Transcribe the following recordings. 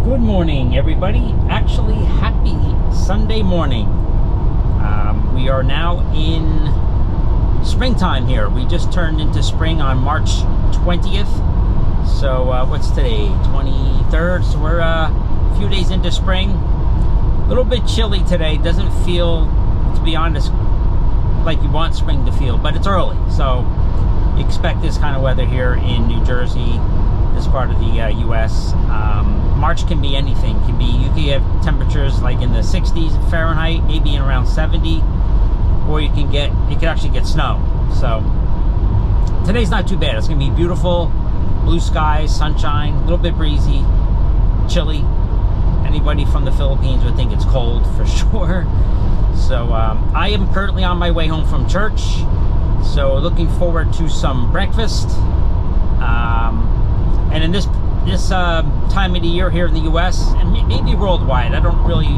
Good morning, everybody. Actually, happy Sunday morning. We are now in springtime here. We just turned into spring on March 20th. So what's today? 23rd. So we're a few days into spring. A little bit chilly today. Doesn't feel, to be honest, like you want spring to feel, but it's early. So you expect this kind of weather here in New Jersey, this part of the U.S. March can be anything. You can have temperatures like in the 60s Fahrenheit, maybe in around 70, or you can actually get snow. So today's not too bad. It's gonna be beautiful, blue skies, sunshine, a little bit breezy, chilly. Anybody from the Philippines would think it's cold for sure. So I am currently on my way home from church. So looking forward to some breakfast. And in this time of the year here in the U.S. and maybe worldwide, I don't really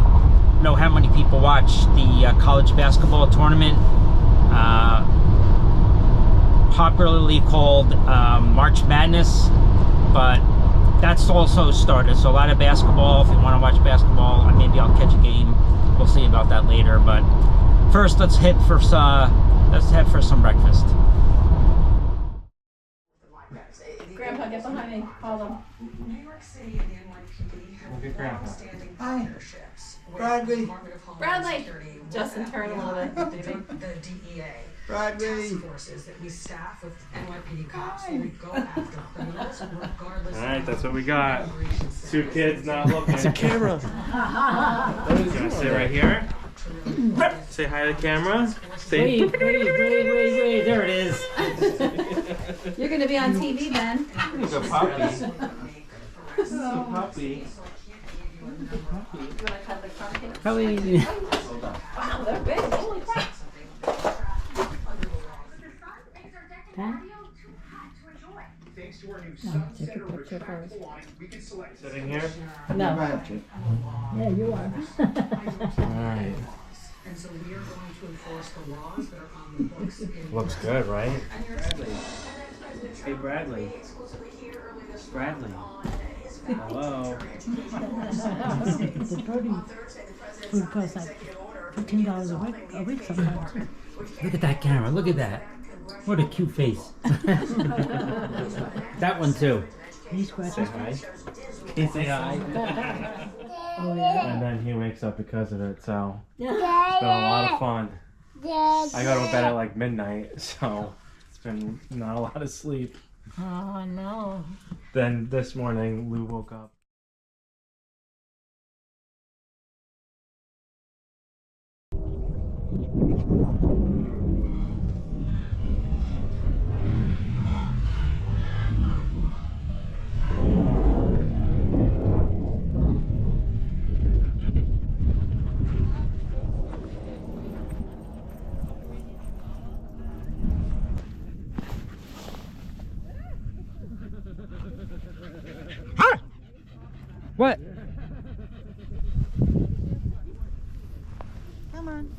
know how many people watch the college basketball tournament, popularly called March Madness, but that's also started. So a lot of basketball. If you want to watch basketball, maybe I'll catch a game. We'll see about that later. But first, let's head for some breakfast. Grandpa, get behind me. Call them. New York City and the NYPD have long-standing partnerships with Bradley. the Department of Homeland Bradley. Security, with Justin, the turn a little FBI, bit, the DEA, Bradley. task forces that we staff with NYPD cops where we go after criminals regardless All right, of that's what we got. immigration Two status. kids not looking. It's a camera. Gonna sit right here. Say hi to the camera. Say. Wait. There it is. You're going to be on TV, Ben. He's a puppy. He's a puppy. You want to cut the pumpkin? Probably. Wow, they're big. Holy crap. Thanks to our new Sunsetter retractable line, we can select Sitting here. No. Yeah, you are. All right. And so we are going to enforce the laws that are on the books. Looks good, right? Hey, Bradley. Bradley. Hello. The birdie food costs like $15 a week sometimes. Look at that camera. Look at that. What a cute face. That one too. He Say scratches. hi. Can you say hi? Oh yeah. And then he wakes up because of it, so it's been a lot of fun. I go to bed at like midnight, so it's been not a lot of sleep. Oh no. Then this morning, Lou woke up. What? Come on.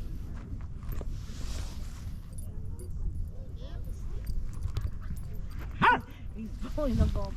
He's pulling the ball.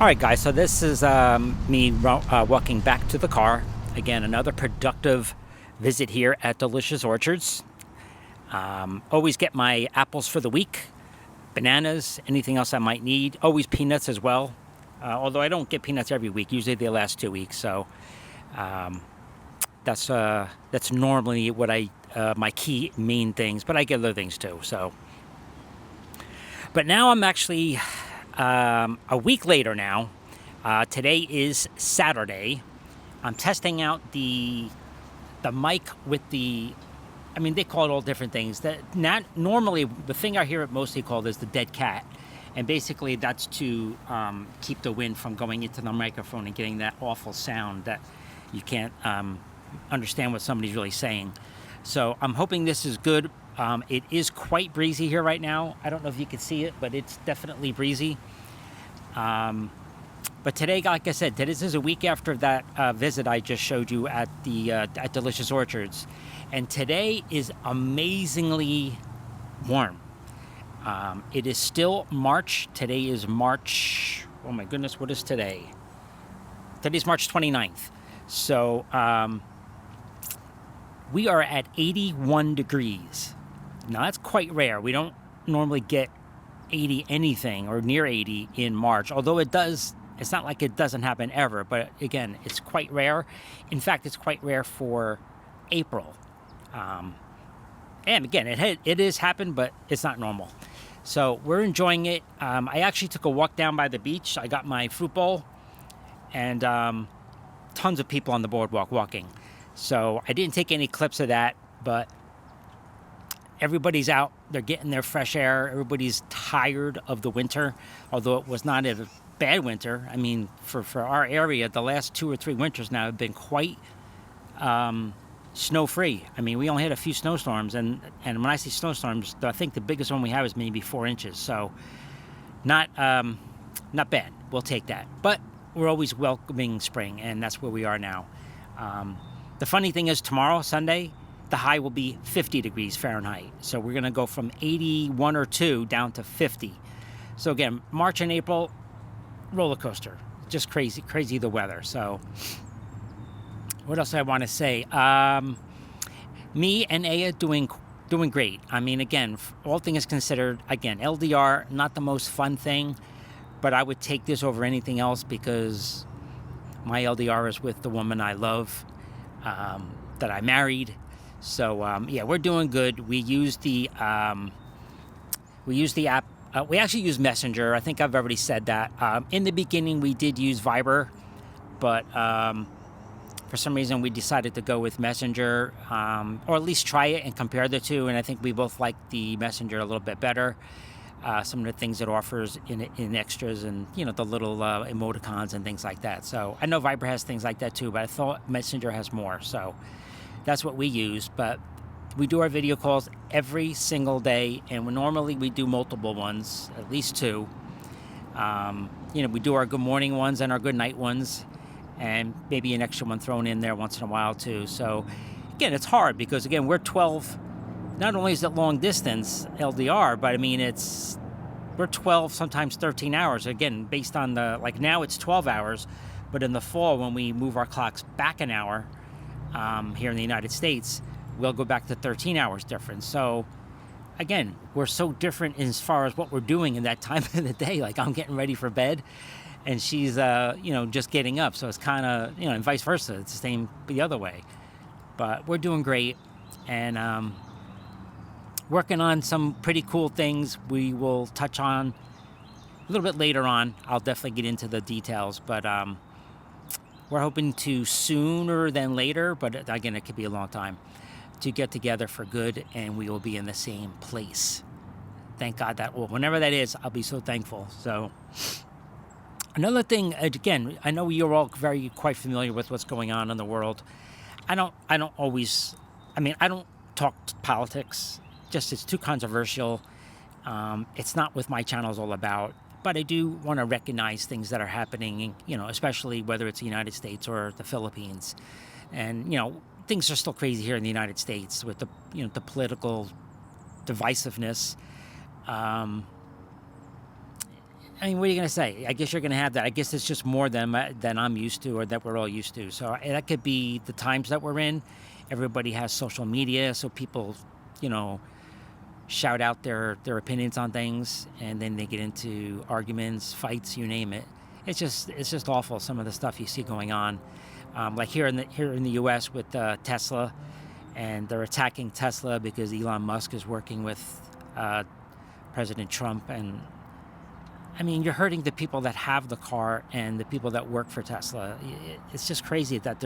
All right, guys, so this is me walking back to the car. Again, another productive visit here at Delicious Orchards. Always get my apples for the week, bananas, anything else I might need. Always peanuts as well, although I don't get peanuts every week, usually the last 2 weeks. So that's normally what my key main things, but I get other things too. So, but now I'm actually a week later now. Today is Saturday. I'm testing out the mic with the, I mean, they call it all different things. Normally, the thing I hear it mostly called is the dead cat. And basically that's to keep the wind from going into the microphone and getting that awful sound that you can't understand what somebody's really saying. So I'm hoping this is good. It is quite breezy here right now. I don't know if you can see it, but it's definitely breezy. But today, like I said, this is a week after that visit I just showed you at the at Delicious Orchards. And today is amazingly warm. It is still March. Today is March, oh my goodness, what is today? Today's March 29th. So we are at 81 degrees. Now that's quite rare. We don't normally get 80 anything or near 80 in March, although it does. It's not like it doesn't happen ever, but again, it's quite rare. In fact, it's quite rare for April. And again, it has happened, but it's not normal. So we're enjoying it. I actually took a walk down by the beach. I got my fruit bowl, and tons of people on the boardwalk walking. So I didn't take any clips of that, but everybody's out. They're getting their fresh air. Everybody's tired of the winter, although it was not a bad winter. I mean, for our area, the last 2 or 3 winters now have been quite snow-free. I mean, we only had a few snowstorms, and when I say snowstorms, I think the biggest one we have is maybe 4 inches. So not bad. We'll take that. But we're always welcoming spring, and that's where we are now. The funny thing is, tomorrow, Sunday, the high will be 50 degrees Fahrenheit. So we're going to go from 81 or 2 down to 50. So again, March and April, roller coaster. Just crazy the weather. So what else I want to say? Me and Aya doing great. I mean, again, all things considered, again, LDR, not the most fun thing, but I would take this over anything else because my LDR is with the woman I love, that I married. So yeah, we're doing good. We use the app. We actually use Messenger. I think I've already said that. In the beginning, we did use Viber, but for some reason, we decided to go with Messenger, or at least try it and compare the two. And I think we both like the Messenger a little bit better. Some of the things it offers in extras, and the little emoticons and things like that. So I know Viber has things like that too, but I thought Messenger has more. So that's what we use. But we do our video calls every single day, and normally we do multiple ones, at least 2. We do our good morning ones and our good night ones, and maybe an extra one thrown in there once in a while too. So again, it's hard because again, we're 12. Not only is it long distance LDR, but I mean we're 12, sometimes 13 hours. Again, based on like now it's 12 hours, but in the fall when we move our clocks back an hour here in the United States, we'll go back to 13 hours difference. So again, we're so different as far as what we're doing in that time of the day. Like I'm getting ready for bed, and she's just getting up. So it's kind of and vice versa. It's the same the other way. But we're doing great, and working on some pretty cool things we will touch on a little bit later on. I'll definitely get into the details, but we're hoping to sooner than later, but again, it could be a long time, to get together for good, and we will be in the same place. Thank God that whenever that is, I'll be so thankful. So another thing, again, I know you're all quite familiar with what's going on in the world. I don't talk politics. Just it's too controversial. It's not what my channel is all about. But I do want to recognize things that are happening, especially whether it's the United States or the Philippines. And, things are still crazy here in the United States with the political divisiveness. I mean, what are you going to say? I guess you're going to have that. I guess it's just more than I'm used to, or that we're all used to. So that could be the times that we're in. Everybody has social media, so people, shout out their opinions on things, and then they get into arguments, fights, you name it. It's just awful, some of the stuff you see going on. Like here in the U.S. with Tesla, and they're attacking Tesla because Elon Musk is working with President Trump. And I mean, you're hurting the people that have the car and the people that work for Tesla. It's just crazy that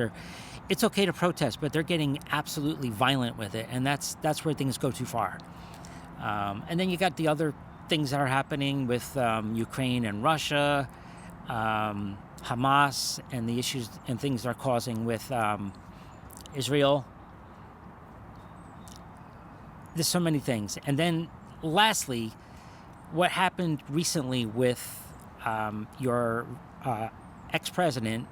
it's okay to protest, but they're getting absolutely violent with it, and that's where things go too far. And then you got the other things that are happening with Ukraine and Russia, Hamas, and the issues and things they're causing with Israel. There's so many things. And then lastly, what happened recently with your ex-president,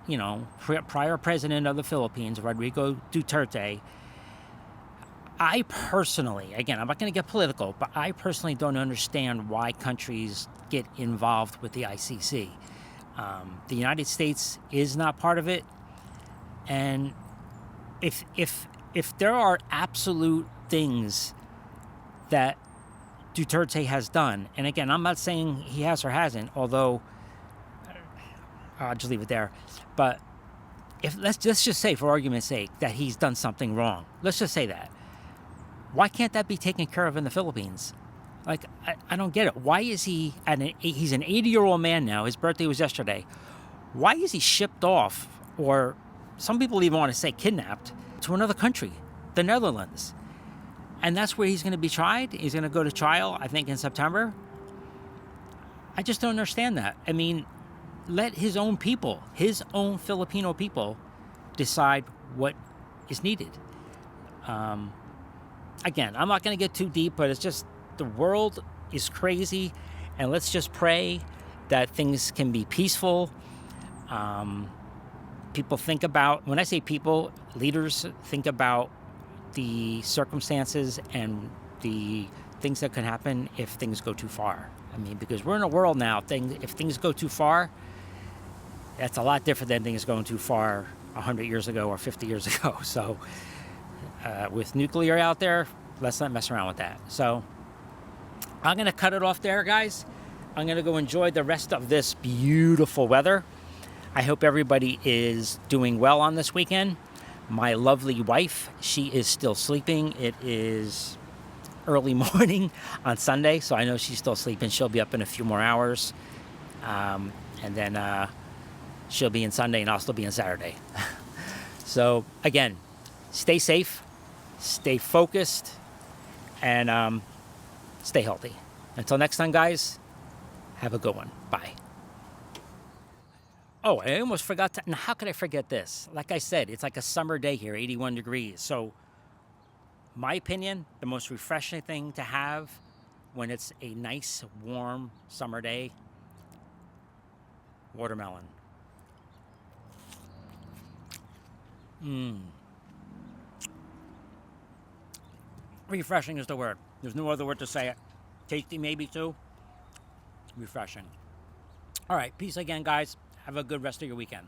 prior president of the Philippines, Rodrigo Duterte. I personally, again, I'm not going to get political, but I personally don't understand why countries get involved with the ICC. The United States is not part of it, and if there are absolute things that Duterte has done, and again, I'm not saying he has or hasn't, although I'll just leave it there. But let's just say, for argument's sake, that he's done something wrong. Let's just say that. Why can't that be taken care of in the Philippines? Like, I don't get it. Why is he he's an 80-year-old man now. His birthday was yesterday. Why is he shipped off, or some people even want to say kidnapped, to another country, the Netherlands? And that's where he's going to be tried. He's going to go to trial, I think, in September. I just don't understand that. I mean, let his own people, his own Filipino people, decide what is needed. Again, I'm not going to get too deep, but it's just the world is crazy, and let's just pray that things can be peaceful. People think about, when I say people, leaders think about the circumstances and the things that can happen if things go too far. I mean, because we're in a world now, if things go too far, that's a lot different than things going too far 100 years ago or 50 years ago. So with nuclear out there, let's not mess around with that. So I'm going to cut it off there, guys. I'm going to go enjoy the rest of this beautiful weather. I hope everybody is doing well on this weekend. My lovely wife, she is still sleeping. It is early morning on Sunday, so I know she's still sleeping. She'll be up in a few more hours. And then she'll be in Sunday, and I'll still be in Saturday. So, again, stay safe, stay focused, and stay healthy. Until next time, guys, have a good one. Bye. Oh, I almost forgot to... Now, how could I forget this? Like I said, it's like a summer day here, 81 degrees. So, my opinion, the most refreshing thing to have when it's a nice, warm summer day, watermelon. Refreshing is the word. There's no other word to say it. Tasty maybe too. Refreshing. All right, peace again, guys. Have a good rest of your weekend.